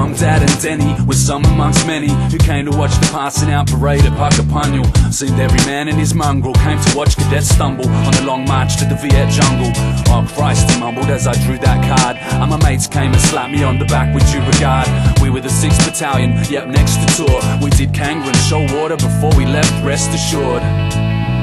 Mum, Dad and Denny were some amongst many who came to watch the passing out parade at Puckapunyal. Seemed every man in his mongrel came to watch cadets stumble on the long march to the Viet jungle. Oh Christ, he mumbled as I drew that card, and my mates came and slapped me on the back with due regard. We were the 6th Battalion, yep, next to tour. We did kangaroo and shoal water before we left, rest assured.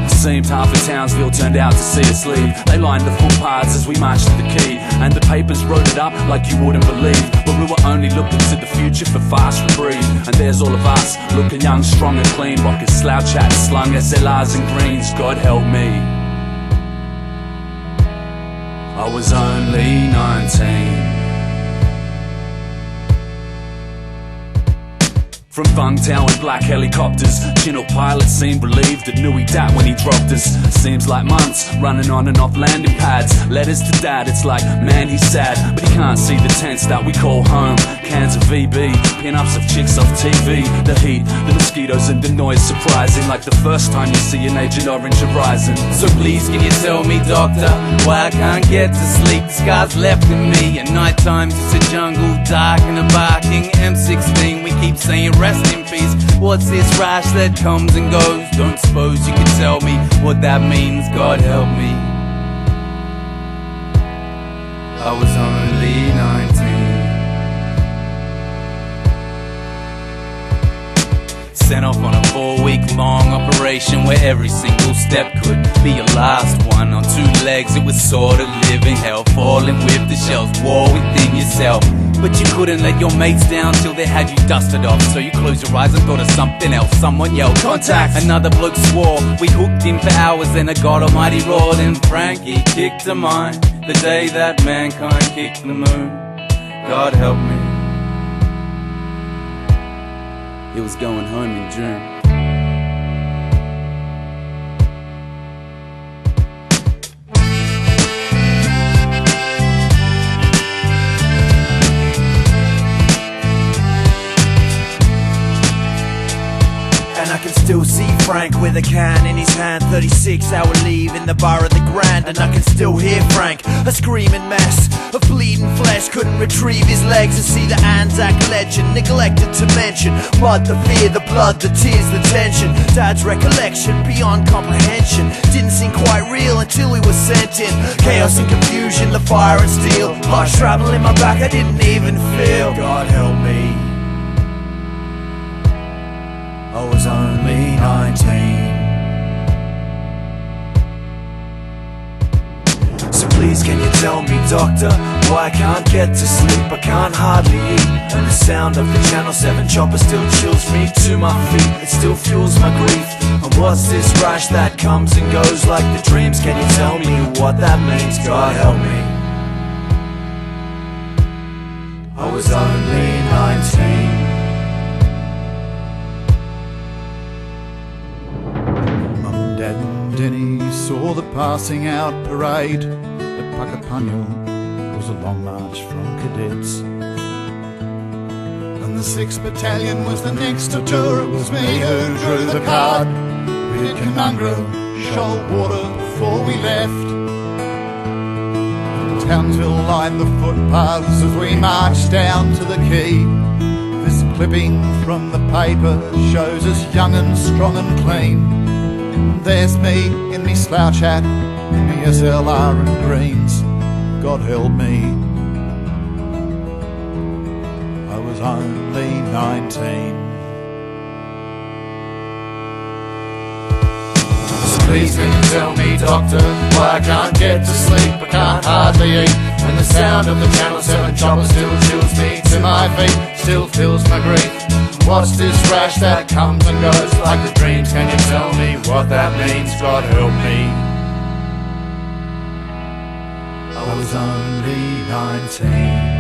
Seemed half of Townsville turned out to see us leave. They lined the footpaths as we marched to the quay, and the papers wrote it up like you wouldn't believe. But we were only looking to the future for fast reprieve. And there's all of us, looking young, strong and clean, rocking slouch hats, slung SLRs and greens. God help me, I was only 19. From Bungtown with black helicopters, Chinook pilots seemed relieved that knew he dat when he dropped us. Seems like months, running on and off landing pads. Letters to Dad, it's like, man he's sad, but he can't see the tents that we call home. Cans of VB, pin-ups of chicks off TV. The heat, the mosquitoes and the noise surprising, like the first time you see an Agent Orange horizon. So please can you tell me, doctor, why I can't get to sleep? The scars left in me, at night times it's a jungle, dark and a barking M16. We keep saying rest in peace. What's this rash that comes and goes? Don't suppose you can tell me what that means? God help me, I was only 19. Sent off on a 4-week-long operation where every single step could be your last one. On 2 legs it was sort of living hell, falling with the shells, war within yourself. But you couldn't let your mates down till they had you dusted off. So you closed your eyes and thought of something else. Someone yelled, contact! Another bloke swore. We hooked in for hours, then a God Almighty roared, and Frankie kicked a mine the day that mankind kicked the moon. God help me, it was going home in June. And I can still see Frank with a can in his hand, 36-hour leave in the bar of the Grand. And I can still hear Frank, a screaming mess of bleeding flesh. Couldn't retrieve his legs and see the ANZAC legend. Neglected to mention mud, the fear, the blood, the tears, the tension. Dad's recollection beyond comprehension didn't seem quite real until we were sent in. Chaos and confusion, the fire and steel, heart travel in my back I didn't even feel. God help me, I was only 19. So please can you tell me, doctor, why I can't get to sleep? I can't hardly eat, and the sound of the Channel 7 chopper still chills me to my feet. It still fuels my grief. And what's this rash that comes and goes like the dreams? Can you tell me what that means? God help me, I was only 19. Dad and Denny saw the passing out parade at Puckapunyal. It was a long march from cadets, and the 6th Battalion was the next to tour. It was me who drew the card. We hit Canungra, shoal water before we left. Townsville lined the footpaths as we marched down to the quay. This clipping from the paper shows us young and strong and clean. There's me in me slouch hat, me SLR and greens. God help me, I was only 19. So please can you tell me, doctor, why I can't get to sleep? I can't hardly eat, and the sound of the Channel 7 chopper still chills me to my feet, still fills my grief. What's this rash that comes and goes like the dreams? Can you tell me what that means? God help me, I was only 19.